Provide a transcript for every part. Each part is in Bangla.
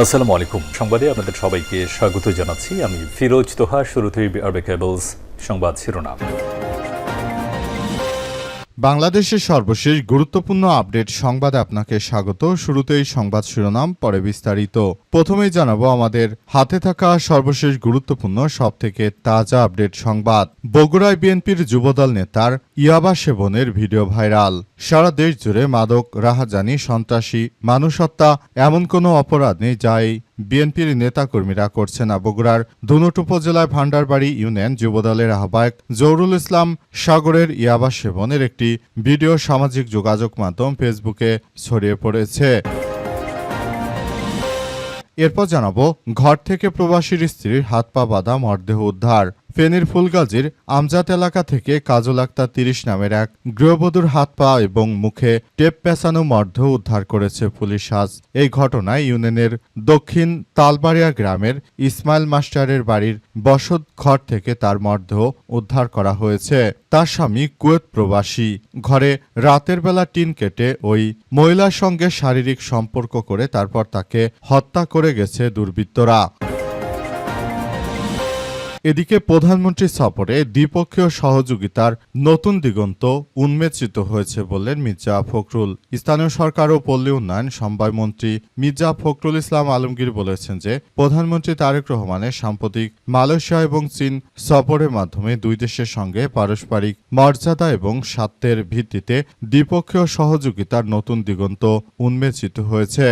আসসালামু আলাইকুম। সংবাদে আপনাদের সবাইকে স্বাগত জানাচ্ছি। আমি ফিরোজ তোহা। শুরুতেই আরবে কেবলস সংবাদ শিরোনাম। বাংলাদেশের সর্বশেষ গুরুত্বপূর্ণ আপডেট সংবাদে আপনাকে স্বাগত। শুরুতেই সংবাদ শিরোনাম, পরে বিস্তারিত। প্রথমেই জানাবো আমাদের হাতে থাকা সর্বশেষ গুরুত্বপূর্ণ সবথেকে তাজা আপডেট সংবাদ। বগুড়ায় বিএনপির যুবদল নেতার ইয়াবা সেবনের ভিডিও ভাইরাল। সারা দেশ জুড়ে মাদক, রাহাজানি, সন্ত্রাসী, মানুষ হত্যা এমন কোনো অপরাধ নেই যা এই বিএনপির নেতাকর্মীরা করছে না। বগুড়ার ধুনট উপজেলায় ভান্ডারবাড়ি ইউনিয়ন যুবদলের আহ্বায়ক জহুরুল ইসলাম সাগরের ইয়াবা সেবনের একটি ভিডিও সামাজিক যোগাযোগ মাধ্যম ফেসবুকে ছড়িয়ে পড়েছে। এরপর জানাবো ঘর থেকে প্রবাসীর স্ত্রীর হাত পা বাঁধা মরদেহ উদ্ধার। ফেনীর ফুলগাজীর আমজাদ এলাকা থেকে কাজল আক্তার ৩০ নামের এক গৃহবধূর হাত পা এবং মুখে টেপ পেঁচানো মরদেহ উদ্ধার করেছে পুলিশ আজ। এই ঘটনায় ইউনিয়নের দক্ষিণ তালবাড়িয়া গ্রামের ইসমাইল মাস্টারের বাড়ির বসত ঘর থেকে তার মরদেহ উদ্ধার করা হয়েছে। তার স্বামী কুয়েত প্রবাসী। ঘরে রাতের বেলা টিন কেটে ওই মহিলার সঙ্গে শারীরিক সম্পর্ক করে তারপর তাকে হত্যা করে গেছে দুর্বৃত্তরা। এদিকে প্রধানমন্ত্রী সফরে দ্বিপক্ষীয় সহযোগিতার নতুন দিগন্ত উন্মোচিত হয়েছে বললেন মির্জা ফখরুল। স্থানীয় সরকার ও পল্লী উন্নয়ন সমবায় মন্ত্রী মির্জা ফখরুল ইসলাম আলমগীর বলেছেন যে প্রধানমন্ত্রী তারেক রহমানের সাম্প্রতিক মালয়েশিয়া এবং চীন সফরের মাধ্যমে দুই দেশের সঙ্গে পারস্পরিক মর্যাদা এবং স্বার্থের ভিত্তিতে দ্বিপক্ষীয় সহযোগিতার নতুন দিগন্ত উন্মোচিত হয়েছে।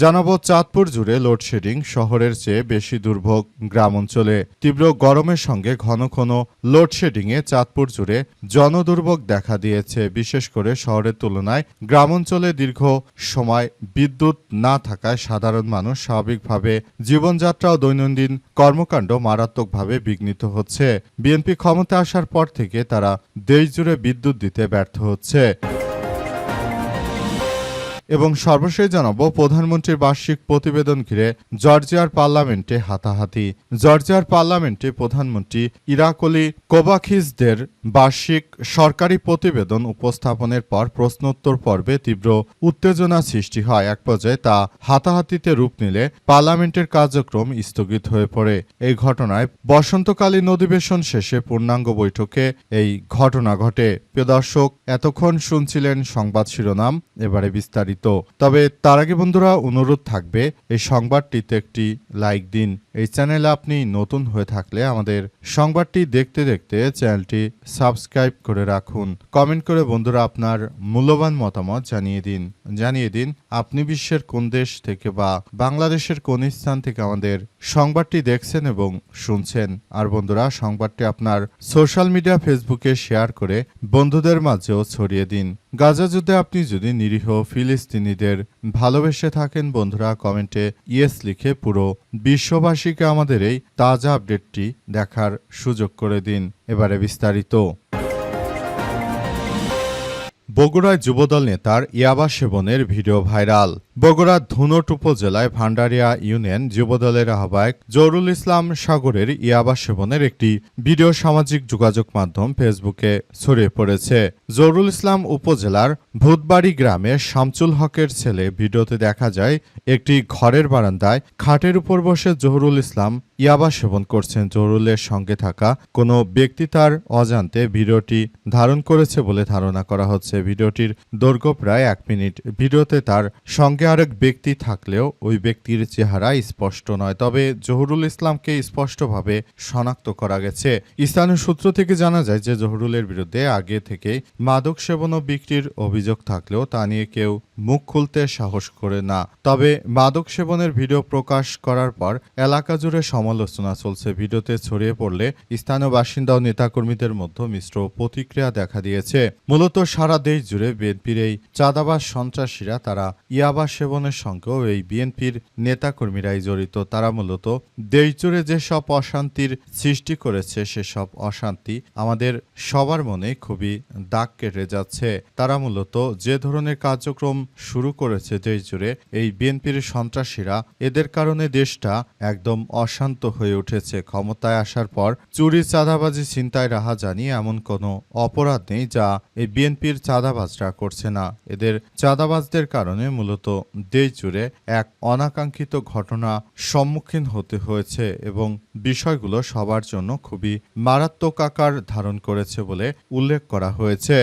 জানাবো চাঁদপুর জুড়ে লোডশেডিং, শহরের চেয়ে বেশি দুর্ভোগ গ্রাম অঞ্চলে। তীব্র গরমের সঙ্গে ঘন ঘন লোডশেডিংয়ে চাঁদপুর জুড়ে জনদুর্ভোগ দেখা দিয়েছে। বিশেষ করে শহরের তুলনায় গ্রাম অঞ্চলে দীর্ঘ সময় বিদ্যুৎ না থাকায় সাধারণ মানুষ স্বাভাবিকভাবে জীবনযাত্রা ও দৈনন্দিন কর্মকাণ্ড মারাত্মকভাবে বিঘ্নিত হচ্ছে। বিএনপি ক্ষমতা আসার পর থেকে তারা দেশজুড়ে বিদ্যুৎ দিতে ব্যর্থ হচ্ছে। এবং সর্বশেষ জানাবো প্রধানমন্ত্রীর বার্ষিক প্রতিবেদন ঘিরে জর্জিয়ার পার্লামেন্টে হাতাহাতি। জর্জিয়ার পার্লামেন্টে প্রধানমন্ত্রী ইরাকলি কোবাখিজদের বার্ষিক সরকারি প্রতিবেদন উপস্থাপনের পর প্রশ্নোত্তর পর্বে তীব্র উত্তেজনা সৃষ্টি হয়। এক পর্যায়ে তা হাতাহাতিতে রূপ নিলে পার্লামেন্টের কার্যক্রম স্থগিত হয়ে পড়ে। এই ঘটনায় বসন্তকালীন অধিবেশন শেষে পূর্ণাঙ্গ বৈঠকে এই ঘটনা ঘটে। প্রিয় দর্শক, এতক্ষণ শুনছিলেন সংবাদ শিরোনাম, এবারে বিস্তারিত। তবে তার আগে বন্ধুরা অনুরোধ থাকবে এই সংবাদটিতে একটি লাইক দিন। এই চ্যানেলে আপনি নতুন হয়ে থাকলে আমাদের সংবাদটি দেখতে দেখতে চ্যানেলটি সাবস্ক্রাইব করে রাখুন। কমেন্ট করে বন্ধুরা আপনার মূল্যবান মতামত জানিয়ে দিন আপনি বিশ্বের কোন দেশ থেকে বা বাংলাদেশের কোন স্থান থেকে আমাদের সংবাদটি দেখছেন এবং শুনছেন। আর বন্ধুরা সংবাদটি আপনার সোশ্যাল মিডিয়া ফেসবুকে শেয়ার করে বন্ধুদের মাঝেও ছড়িয়ে দিন। গাজা যুদ্ধে আপনি যদি নিরীহ ফিলিস্তিনিদের ভালোবেসে থাকেন বন্ধুরা কমেন্টে ইয়েস লিখে পুরো বিশ্ববাসীকে আমাদের এই তাজা আপডেটটি দেখার সুযোগ করে দিন। এবারে বিস্তারিত। বগুড়ায় যুবদল নেতার ইয়াবা সেবনের ভিডিও ভাইরাল। বগুড়ার ধুনট উপজেলায় ভান্ডারিয়া ইউনিয়ন যুবদলের আহ্বায়ক জহুরুল ইসলাম সাগরের ইয়াবা সেবনের একটি ভিডিও সামাজিক যোগাযোগ মাধ্যম ফেসবুকে ছড়িয়ে পড়েছে। জহুরুল ইসলাম উপজেলার ভূতবাড়ি গ্রামে শামসুল হকের ছেলে। ভিডিওতে দেখা যায় একটি ঘরের বারান্দায় খাটের উপর বসে জহুরুল ইসলাম ইয়াবা সেবন করছেন। জহুরুলের সঙ্গে থাকা কোনো ব্যক্তি তার অজান্তে ভিডিওটি ধারণ করেছে বলে ধারণা করা হচ্ছে। ভিডিওটির দৈর্ঘ্য প্রায় 1 মিনিট। ভিডিওতে তার সঙ্গে আরেক ব্যক্তি থাকলেও ওই ব্যক্তির চেহারা স্পষ্ট নয়, তবে জহুরুল ইসলামকে স্পষ্টভাবে শনাক্ত করা গেছে। স্থানীয় সূত্র থেকে জানা যায় যে জহুরুলের বিরুদ্ধে আগে থেকে মাদক সেবন ও বিক্রির অভিযোগ থাকলেও তা নিয়ে কেউ মুখ খুলতে সাহস করে না। তবে মাদক সেবনের ভিডিও প্রকাশ করার পর এলাকা জুড়ে সমালোচনা চলছে। ভিডিওতে ছড়িয়ে পড়লে স্থানীয় বাসিন্দা ও নেতাকর্মীদের মধ্যে মিশ্র প্রতিক্রিয়া দেখা দিয়েছে। মূলত সারা দেশ জুড়ে বিএনপির এই চাঁদাবাজ সন্ত্রাসীরা তারা ইয়াবা সেবনের সঙ্গেও এই বিএনপির নেতাকর্মীরাই জড়িত। তারা মূলত দেশ জুড়ে যেসব অশান্তির সৃষ্টি করেছে সেসব অশান্তি আমাদের সবার মনে খুবই দাগ কেটে যাচ্ছে। তারা মূলত যে ধরনের কার্যক্রম শুরু করেছে দেশ জুড়ে এই বিএনপির সন্ত্রাসীরা, এদের কারণে দেশটা একদম অশান্ত হয়ে উঠেছে। ক্ষমতায় আসার পর চুরি, চাঁদাবাজি, ছিনতাই, রাহাজানি এমন কোনো অপরাধ নেই যা এই বিএনপির চাঁদাবাজরা করছে না। এদের চাঁদাবাজদের কারণে মূলত দেশ জুড়ে এক অনাকাঙ্ক্ষিত ঘটনা সম্মুখীন হতে হয়েছে এবং বিষয়গুলো সবার জন্য খুবই মারাত্মক আকার ধারণ করেছে বলে উল্লেখ করা হয়েছে।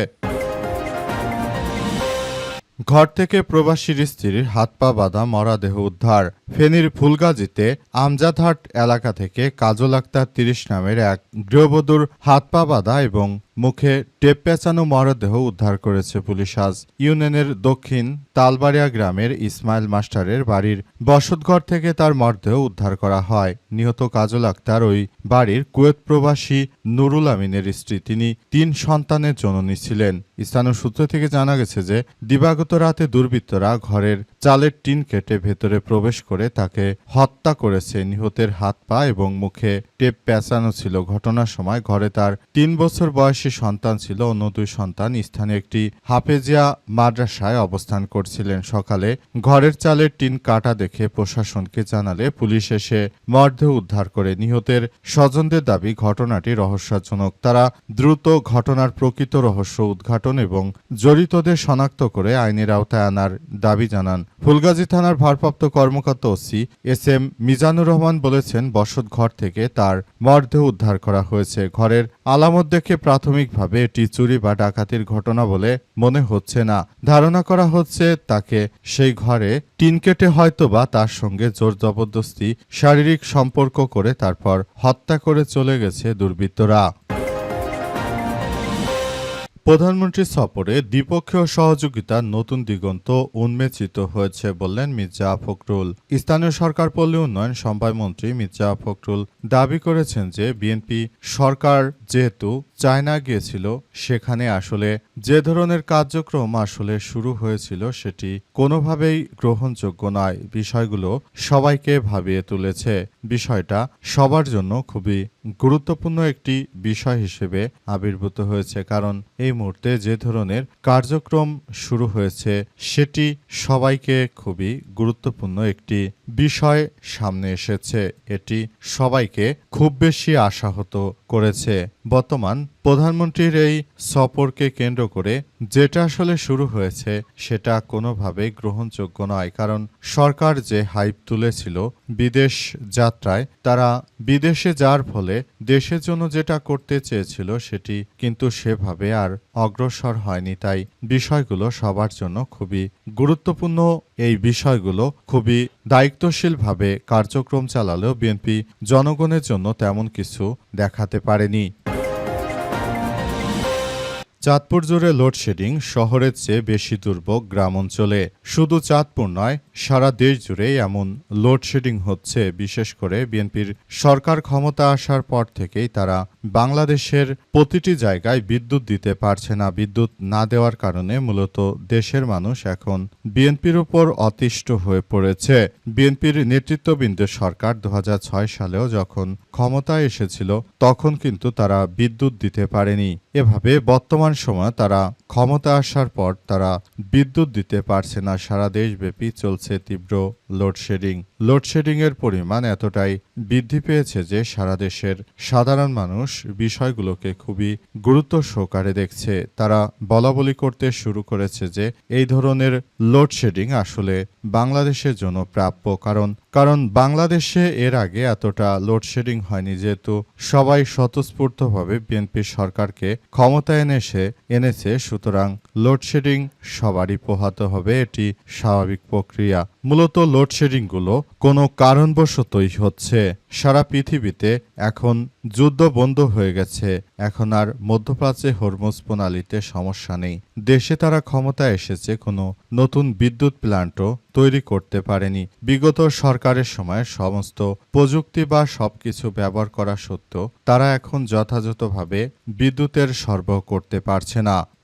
ঘর থেকে প্রবাসীর স্ত্রীর হাত পা বাঁধা মরদেহ উদ্ধার। ফেনীর ফুলগাজীতে আমজাদহাট এলাকা থেকে কাজল আক্তার ৩০ নামের এক গৃহবধূর হাত পা বাঁধা এবং মুখে টেপ পেঁচানো মরদেহ উদ্ধার করেছে পুলিশ। আজ ইউনিয়নের দক্ষিণ তালবাড়িয়া গ্রামের ইসমাইল মাস্টারের বাড়ির বসতঘর থেকে তার মরদেহ উদ্ধার করা হয়। নিহত কাজল আক্তার ওই বাড়ির কুয়েত প্রবাসী নুরুল আমিনের স্ত্রী। তিনি ৩ সন্তানের জননী ছিলেন। স্থানীয় সূত্র থেকে জানা গেছে যে দিবাগত রাতে দুর্বৃত্তরা ঘরের চালের টিন কেটে ভেতরে প্রবেশ করে তাকে হত্যা করেছে। নিহতের হাত পা এবং মুখে টেপ পেঁচানো ছিল। ঘটনার সময় ঘরে তার ৩ বছর বয়সী সন্তান ছিল। অন্য ২ সন্তান স্থানীয় একটি হাফেজিয়া মাদ্রাসায় অবস্থান করছিলেন। সকালে ঘরের চালের টিন কাটা দেখে প্রশাসনকে জানালে পুলিশ এসে মরদেহ উদ্ধার করে। নিহতের স্বজনদের দাবি ঘটনাটি রহস্যজনক। তারা দ্রুত ঘটনার প্রকৃত রহস্য উদ্ঘাটন এবং জড়িতদের শনাক্ত করে আইনের আওতায় আনার দাবি জানান। ফুলগাজী থানার ভারপ্রাপ্ত কর্মকর্তা ওসি এস.এম. মিজানুর রহমান বলেছেন, বসত ঘর থেকে তার মরদেহ উদ্ধার করা হয়েছে। ঘরের আলামত দেখে প্রাথমিকভাবে এটি চুরি বা ডাকাতির ঘটনা বলে মনে হচ্ছে না। ধারণা করা হচ্ছে তাকে সেই ঘরে টিন কেটে হয়তোবা তার সঙ্গে জোর জবরদস্তি শারীরিক সম্পর্ক করে তারপর হত্যা করে চলে গেছে দুর্বৃত্তরা। প্রধানমন্ত্রীর সফরে দ্বিপক্ষীয় সহযোগিতার নতুন দিগন্ত উন্মোচিত হয়েছে বললেন মির্জা ফখরুল। স্থানীয় সরকার পল্লী উন্নয়ন সমবায়মন্ত্রী মির্জা ফখরুল দাবি করেছেন যে বিএনপি সরকার যেহেতু চায়না গিয়েছিল, সেখানে আসলে যে ধরনের কার্যক্রম আসলে শুরু হয়েছিল সেটি কোনোভাবেই গ্রহণযোগ্য নয়। বিষয়গুলো সবাইকে ভাবিয়ে তুলেছে। বিষয়টা সবার জন্য খুবই গুরুত্বপূর্ণ একটি বিষয় হিসেবে আবির্ভূত হয়েছে, কারণ এই মুহূর্তে যে ধরনের কার্যক্রম শুরু হয়েছে সেটি সবাইকে খুবই গুরুত্বপূর্ণ একটি বিষয় সামনে এসেছে। এটি সবাইকে খুব বেশি আশাহত করেছে। বর্তমান প্রধানমন্ত্রীর এই সফরকে কেন্দ্র করে যেটা আসলে শুরু হয়েছে সেটা কোনোভাবেই গ্রহণযোগ্য নয়, কারণ সরকার যে হাইপ তুলেছিল বিদেশ যাত্রায়, তারা বিদেশে যাওয়ার ফলে দেশের জন্য যেটা করতে চেয়েছিল সেটি কিন্তু সেভাবে আর অগ্রসর হয়নি। তাই বিষয়গুলো সবার জন্য খুবই গুরুত্বপূর্ণ। এই বিষয়গুলো খুবই দায়িত্বশীলভাবে কার্যক্রম চালালেও বিএনপি জনগণের জন্য তেমন কিছু দেখাতে পারেনি। চাঁদপুর জুড়ে লোডশেডিং, শহরের চেয়ে বেশি দুর্ভোগ গ্রাম অঞ্চলে। শুধু চাঁদপুর নয়, সারা দেশ জুড়েই এমন লোডশেডিং হচ্ছে। বিশেষ করে বিএনপির সরকার ক্ষমতা আসার পর থেকেই তারা বাংলাদেশের প্রতিটি জায়গায় বিদ্যুৎ দিতে পারছে না। বিদ্যুৎ না দেওয়ার কারণে মূলত দেশের মানুষ এখন বিএনপির উপর অতিষ্ঠ হয়ে পড়েছে। বিএনপির নেতৃত্ববৃন্দের সরকার ২০০৬ সালেও যখন ক্ষমতায় এসেছিল তখন কিন্তু তারা বিদ্যুৎ দিতে পারেনি। এভাবে বর্তমান সময় তারা ক্ষমতা আসার পর তারা বিদ্যুৎ দিতে পারছে না। সারা দেশব্যাপী চলছে তীব্র লোডশেডিং। লোডশেডিংয়ের পরিমাণ এতটাই বৃদ্ধি পেয়েছে যে সারা দেশের সাধারণ মানুষ বিষয়গুলোকে খুবই গুরুত্ব সহকারে দেখছে। তারা বলাবলি করতে শুরু করেছে যে এই ধরনের লোডশেডিং আসলে বাংলাদেশের জন্য প্রাপ্য, কারণ বাংলাদেশে এর আগে এতটা লোডশেডিং হয়নি, যেহেতু সবাই স্বতঃস্ফূর্তভাবে বিএনপি সরকারকে ক্ষমতায় এনেছে। সুতরাং লোডশেডিং সবারই পোহাতে হবে, এটি স্বাভাবিক প্রক্রিয়া। মূলত লোডশেডিংগুলো কোনো কারণবশতই হচ্ছে। সারা পৃথিবীতে এখন যুদ্ধ বন্ধ হয়ে গেছে। এখন আর মধ্যপ্রাচ্যে হরমুজ প্রণালীতে সমস্যা নেই। দেশে তারা ক্ষমতায় এসেছে, কোনো নতুন বিদ্যুৎ প্ল্যান্টও তৈরি করতে পারেনি। বিগত সরকারের সময় সমস্ত প্রযুক্তি বা সবকিছু ব্যবহার করা সত্ত্বেও তারা এখন যথাযথভাবে বিদ্যুতের সরবরাহ করতে পারছে না।